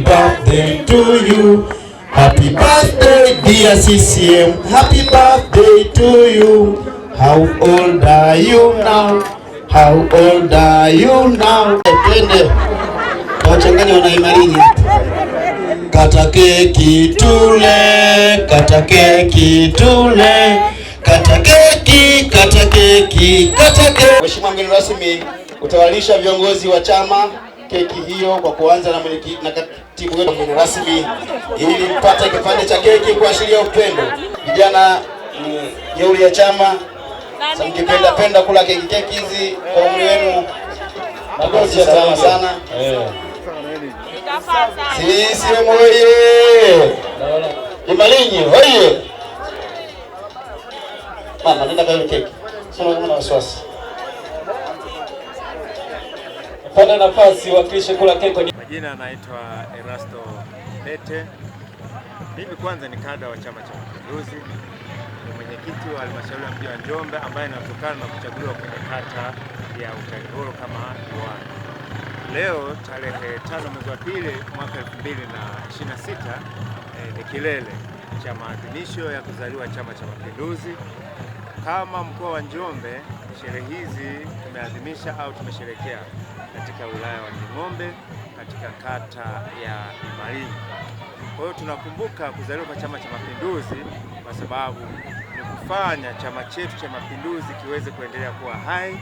birthday to you. Happy birthday dear CCM, happy birthday to you. How old are you now? How old are you now? Twende wachanganya wanaimarini. Kata keki tule, kata keki tule, kata keki, kata keki, kata keki. Mheshimiwa mgeni rasmi, utawalisha viongozi wa chama keki hiyo kwa kuanza na mwenyekiti na katibu wetu mgeni rasmi, ili mpate kipande cha keki kuashiria upendo. Vijana jeuri ya chama, mkipenda kula keki hizi kwa umri wenu makozi sana sana. CCM oye! Imalinyi oye! Mama nenda kwa keki. Sio kama na wasiwasi. Pata nafasi wakilishe kula keki. Majina anaitwa Erasto Bete. Mimi kwanza ni kada wa Chama cha Mapinduzi. Ni mwenyekiti wa halmashauri ya mji wa Njombe ambaye inatokana na kuchaguliwa kwenye kata ya Utalingolo kama diwani. Leo tarehe 5 mwezi wa pili mwaka 2026 ni kilele cha maadhimisho ya kuzaliwa Chama cha Mapinduzi. Kama mkoa wa Njombe, sherehe hizi tumeadhimisha au tumesherekea katika wilaya wa Njombe katika kata ya Imalinyi. Kwa hiyo tunakumbuka kuzaliwa kwa Chama cha Mapinduzi kwa sababu ni kufanya chama chetu cha Mapinduzi kiweze kuendelea kuwa hai.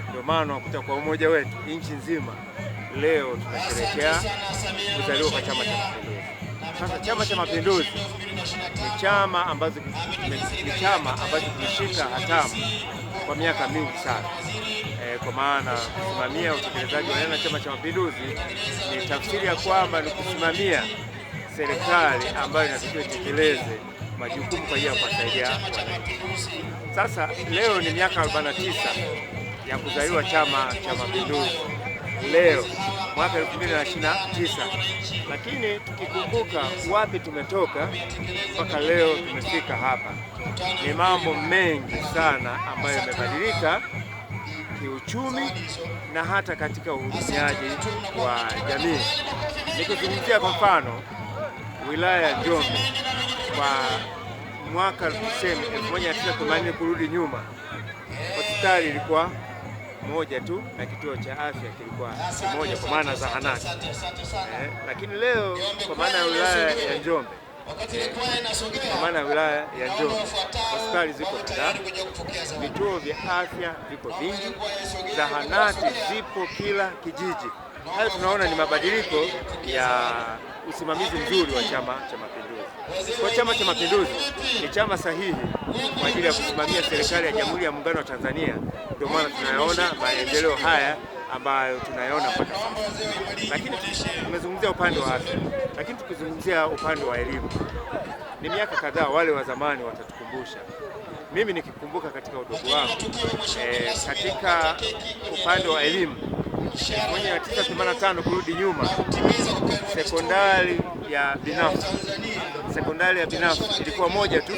Ndio maana unakuta kwa umoja wetu nchi nzima leo tunasherehekea kuzaliwa kwa Chama cha Mapinduzi. Sasa Chama cha Mapinduzi ni chama ambacho kimeshika hatamu kwa miaka mingi sana. Kwa maana kusimamia utekelezaji wa ilani ya Chama cha Mapinduzi ni tafsiri ya kwamba ni kusimamia serikali ambayo inatakiwa itekeleze majukumu kwa ajili ya kuwasaidia wananchi. Sasa leo ni miaka 49 ya kuzaliwa Chama cha Mapinduzi. Leo mwaka 2029, lakini tukikumbuka wapi tumetoka mpaka leo tumefika hapa, ni mambo mengi sana ambayo yamebadilika kiuchumi na hata katika uhusiaji wa jamii. Nikizungumzia kwa mfano wilaya ya Njombe kwa mwaka 1980 kurudi nyuma, hospitali ilikuwa moja tu na kituo cha afya kilikuwa kimoja kwa maana zahanati. Lakini leo kwa maana ya wilaya ya Njombe, hospitali ziko kadhaa, vituo vya afya viko vingi, zahanati zipo kila kijiji. Hayo tunaona ni mabadiliko ya usimamizi mzuri wa Chama cha Mapinduzi. Kwa Chama cha Mapinduzi ni chama sahihi kwa ajili ya kusimamia serikali ya Jamhuri ya Muungano wa Tanzania. Ndio maana tunayaona maendeleo haya ambayo tunayaona mpaka sasa. Lakini tumezungumzia upande wa afya, lakini tukizungumzia upande wa elimu, ni miaka kadhaa, wale wa zamani watatukumbusha. Mimi nikikumbuka katika udogo wangu katika upande wa elimu 1985 kurudi nyuma, sekondari ya binafsi ilikuwa moja tu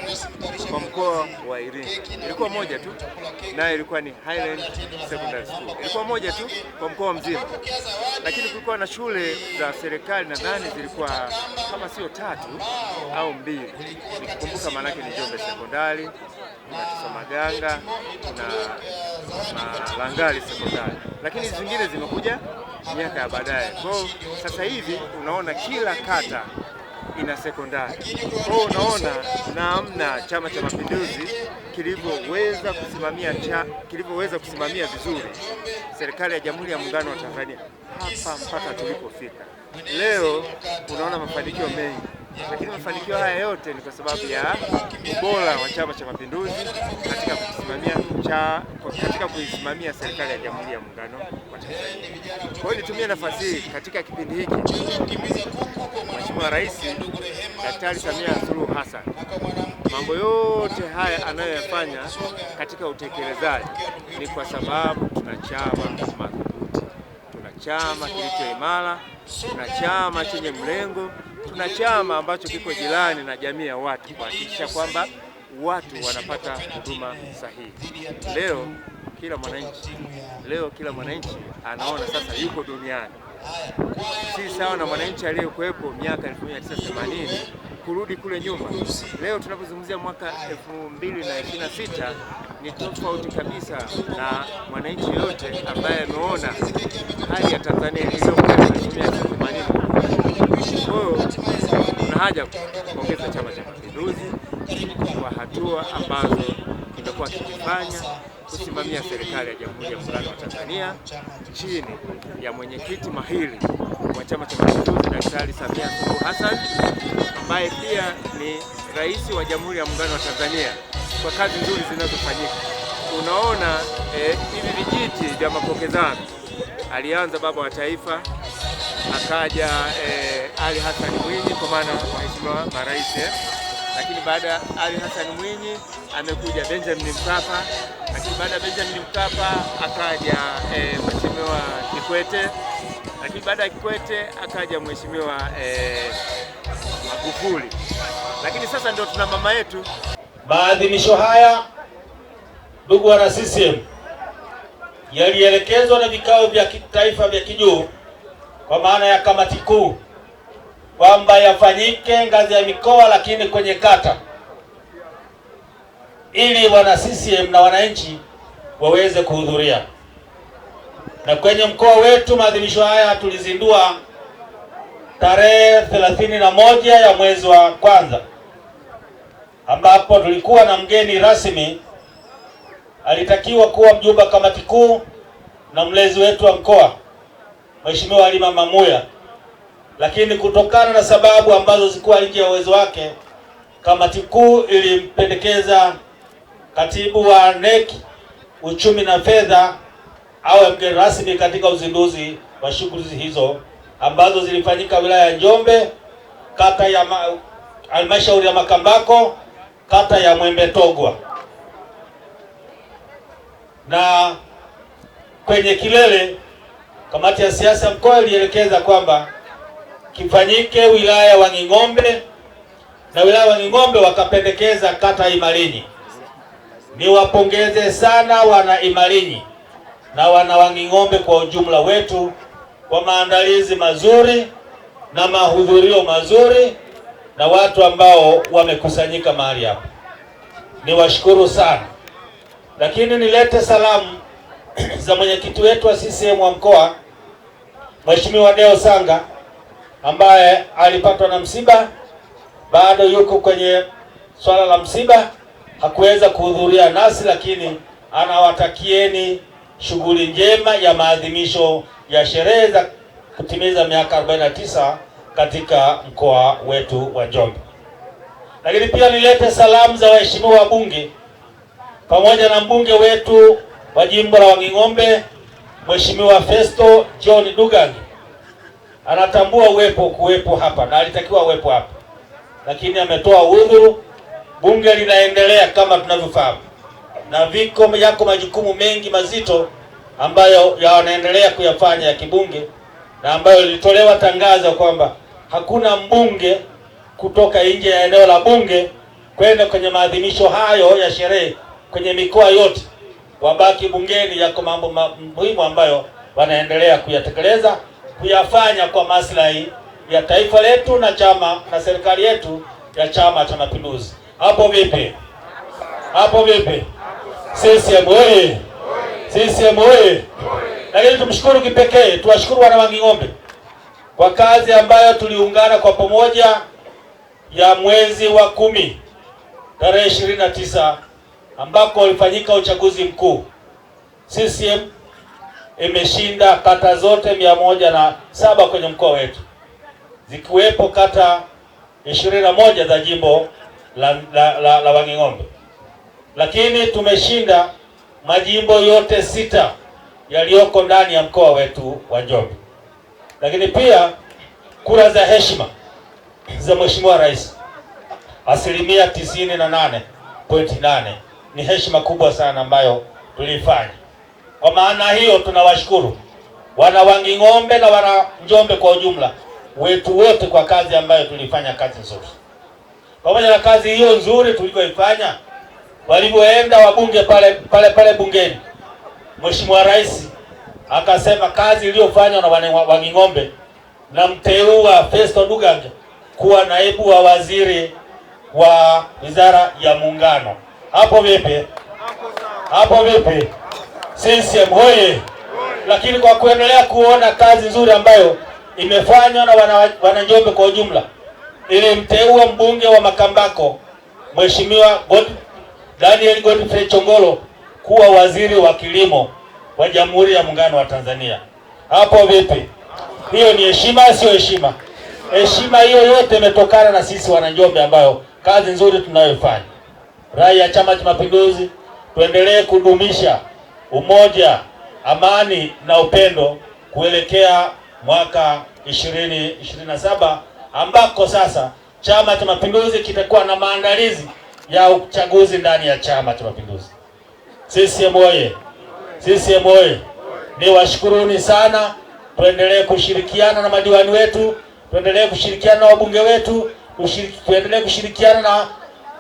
kwa mkoa wa Iringa, ilikuwa moja tu, nayo ilikuwa ni Highland Secondary School, ilikuwa moja tu kwa mkoa mzima. Lakini kulikuwa na shule za serikali nadhani zilikuwa kama sio 3 au 2, nikikumbuka maana yake ni Njombe Sekondari, kuna Tosamaganga, kuna Langali Sekondari, lakini zingine zimekuja miaka ya baadaye. Kwa sasa hivi unaona kila kata ina sekondari. Kwa unaona namna Chama cha Mapinduzi kilivyoweza kusimamia vizuri serikali ya Jamhuri ya Muungano wa Tanzania hapa mpaka tulipofika leo. Unaona mafanikio mengi, lakini mafanikio haya yote ni kwa sababu ya ubora wa Chama cha Mapinduzi katika kuisimamia serikali ya Jamhuri ya Muungano wa Tanzania. Kwa hiyo nitumie nafasi hii katika kipindi hiki, Mheshimiwa Rais Daktari Samia Suluhu Hassan, mambo yote haya anayoyafanya katika utekelezaji ni kwa sababu tuna chama madhubuti, tuna chama kilicho imara, tuna chama chenye mlengo, tuna chama ambacho kiko jirani na jamii ya watu kuhakikisha kwamba watu wanapata huduma sahihi. Leo kila mwananchi. Leo kila mwananchi anaona sasa yuko duniani, si sawa na mwananchi aliyekuwepo miaka 1980 kurudi kule nyuma. Leo tunapozungumzia mwaka 2026 ni tofauti kabisa na mwananchi yote ambaye ameona hali ya Tanzania iliyokuwa 1980. Kwa hiyo kuna haja kuongeza Chama cha Mapinduzi kwa hatua ambazo kimekuwa kikifanya kusimamia serikali ya Jamhuri ya Muungano wa Tanzania chini ya mwenyekiti mahiri wa Chama cha Mapinduzi Daktari Samia Suluhu Hassan, ambaye pia ni rais wa Jamhuri ya Muungano wa Tanzania, kwa kazi nzuri zinazofanyika. Unaona hivi vijiti vya mapokezano, alianza baba wa taifa, akaja Ali Hassan Mwinyi kwa maana waheshimiwa marais, lakini baada ya Ali Hassan Mwinyi amekuja Benjamin Mkapa, lakini baada ya Benjamin Mkapa akaja Mheshimiwa Kikwete, lakini baada ya Kikwete akaja Mheshimiwa Magufuli, lakini sasa ndio tuna mama yetu. Maadhimisho haya, ndugu wana CCM, yalielekezwa na vikao vya kitaifa vya kijuu kwa maana ya kamati kuu kwamba yafanyike ngazi ya mikoa, lakini kwenye kata, ili wana CCM na wananchi waweze kuhudhuria. Na kwenye mkoa wetu maadhimisho haya tulizindua tarehe 31 ya mwezi wa kwanza, ambapo tulikuwa na mgeni rasmi. Alitakiwa kuwa mjumbe wa kamati kuu na mlezi wetu wa mkoa Mheshimiwa Halima Mamuya, lakini kutokana na sababu ambazo zilikuwa nje ya uwezo wake, kamati kuu ilimpendekeza katibu wa NEC uchumi na fedha awe mgeni rasmi katika uzinduzi wa shughuli hizo ambazo zilifanyika wilaya ya Njombe, kata ya halmashauri ya Makambako, kata ya Mwembe Togwa. Na kwenye kilele, kamati ya siasa mkoa ilielekeza kwamba kifanyike wilaya ya Wanging'ombe, na wilaya ya Wanging'ombe wakapendekeza kata ya Imalinyi. Niwapongeze sana wana Imalinyi na wana Wanging'ombe kwa ujumla wetu kwa maandalizi mazuri na mahudhurio mazuri na watu ambao wamekusanyika mahali hapa. Niwashukuru sana. Lakini nilete salamu za mwenyekiti wetu wa CCM wa mkoa Mheshimiwa Deo Sanga, ambaye alipatwa na msiba, bado yuko kwenye swala la msiba, hakuweza kuhudhuria nasi, lakini anawatakieni shughuli njema ya maadhimisho ya sherehe za kutimiza miaka 49 katika mkoa wetu wa Njombe. Lakini pia nilete salamu za waheshimiwa wabunge pamoja na mbunge wetu wa jimbo la Wanging'ombe Mheshimiwa Festo John Dugangi. Anatambua kuwepo hapa na alitakiwa uwepo hapa, lakini ametoa udhuru. Bunge linaendelea kama tunavyofahamu, na yako majukumu mengi mazito ambayo yanaendelea kuyafanya ya kibunge, na ambayo lilitolewa tangazo kwamba hakuna mbunge kutoka nje ya eneo la bunge kwenda kwenye maadhimisho hayo ya sherehe kwenye mikoa yote, wabaki bungeni. Yako mambo muhimu ambayo wanaendelea kuyatekeleza, kuyafanya kwa maslahi ya taifa letu na chama na serikali yetu ya Chama cha Mapinduzi. Hapo vipi? Hapo vipi? CCM oye! CCM oye! Lakini tumshukuru kipekee, tuwashukuru wana Wanging'ombe kwa kazi ambayo tuliungana kwa pamoja ya mwezi wa 10 tarehe 29 ambako ulifanyika uchaguzi mkuu. CCM imeshinda kata zote 107 kwenye mkoa wetu, zikiwepo kata 21 za jimbo la Wanging'ombe, lakini tumeshinda majimbo yote 6 yaliyoko ndani ya mkoa wetu wa Njombe. Lakini pia kura za heshima za Mheshimiwa Rais 98.8 ni heshima kubwa sana ambayo tulifanya. Kwa maana hiyo tunawashukuru wana Wanging'ombe na wana Njombe kwa ujumla wetu wote kwa kazi ambayo tulifanya, kazi nzuri. Pamoja na kazi hiyo nzuri tulivyoifanya, walivyoenda wabunge pale bungeni Mheshimiwa Rais akasema kazi iliyofanywa na Wanging'ombe na mteua Festo Dugange kuwa naibu wa waziri wa Wizara ya Muungano. Hapo vipi? Hapo vipi? CCM hoye! Lakini kwa kuendelea kuona kazi nzuri ambayo imefanywa na Wananjombe kwa ujumla, ilimteua mbunge wa Makambako Mheshimiwa Daniel Godfrey Chongolo kuwa waziri wa kilimo wa Jamhuri ya Muungano wa Tanzania. Hapo vipi? Hiyo ni heshima, sio heshima? Heshima hiyo yote imetokana na sisi Wananjombe, ambayo kazi nzuri tunayoifanya. Rai ya Chama cha Mapinduzi, tuendelee kudumisha umoja, amani na upendo kuelekea mwaka 2027 ambako sasa Chama cha Mapinduzi kitakuwa na maandalizi ya uchaguzi ndani ya Chama cha Mapinduzi. CCM oye! CCM oye! Niwashukuruni sana, tuendelee kushirikiana na madiwani wetu, tuendelee kushirikiana na wabunge wetu, tuendelee kushirikiana na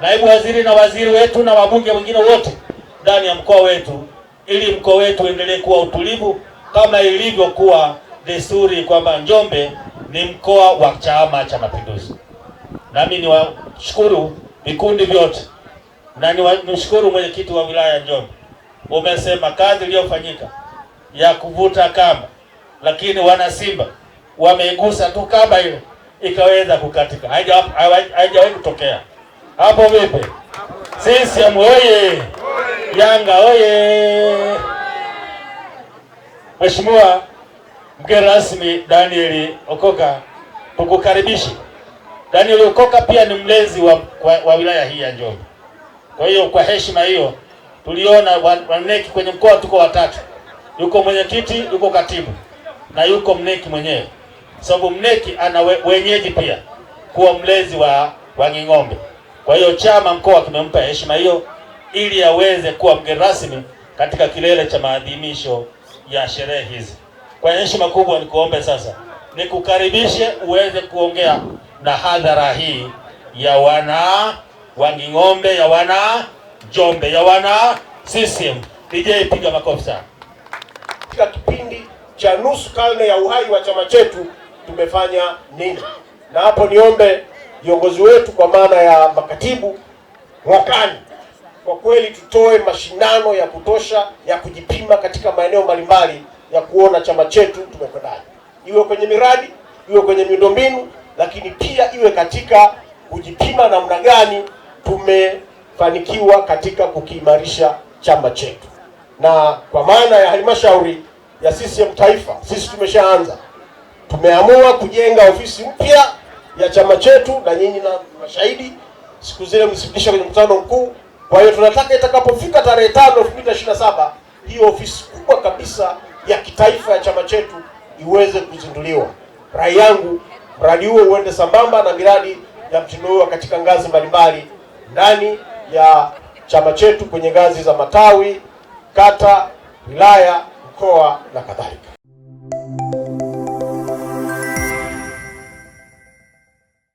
naibu waziri na waziri wetu na wabunge wengine wote ndani ya mkoa wetu, ili mkoa wetu uendelee kuwa utulivu kama ilivyokuwa desturi kwamba Njombe ni mkoa wa Chama cha Mapinduzi. Nami niwashukuru vikundi vyote na niwashukuru mwenyekiti wa wilaya ya Njombe. Umesema kazi iliyofanyika ya kuvuta kamba, lakini wana Simba wameigusa tu kamba ile ikaweza kukatika. Haijawahi kutokea. Hapo vipi? CCM oye! Yanga oye! Mheshimiwa mgeni rasmi Daniel Okoka, tukukaribishe. Daniel Okoka pia ni mlezi wa wilaya hii ya Njombe. Kwa hiyo kwa heshima hiyo tuliona waneki kwenye mkoa tuko watatu. Yuko mwenyekiti, yuko katibu na yuko mneki mwenyewe. Sababu mneki ana wenyeji pia kuwa mlezi wa Wanging'ombe. Kwa hiyo chama mkoa kimempa heshima hiyo ili aweze kuwa mgeni rasmi katika kilele cha maadhimisho ya sherehe hizi. Kwa heshima kubwa nikuombe sasa nikukaribishe uweze kuongea na hadhara hii ya wana Wanging'ombe, ya wana Njombe, ya wana CCM. DJ piga makofi sana. Katika kipindi cha nusu karne ya uhai wa chama chetu tumefanya nini? Na hapo niombe viongozi wetu kwa maana ya makatibu, mwakani kwa kweli tutoe mashindano ya kutosha ya kujipima katika maeneo mbalimbali ya kuona chama chetu tumekwendaje, iwe kwenye miradi, iwe kwenye miundombinu, lakini pia iwe katika kujipima namna gani tumefanikiwa katika kukiimarisha chama chetu. Na kwa maana ya halmashauri ya CCM taifa, sisi tumeshaanza, tumeamua kujenga ofisi mpya ya chama chetu, na nyinyi na mashahidi siku zile msipitisha kwenye mkutano mkuu. Kwa hiyo tunataka itakapofika tarehe 5 2027 hiyo ofisi kubwa kabisa ya kitaifa ya chama chetu iweze kuzinduliwa. Rai yangu mradi huo uende sambamba na miradi ya mtindo huo katika ngazi mbalimbali ndani ya chama chetu, kwenye ngazi za matawi, kata, wilaya, mkoa na kadhalika.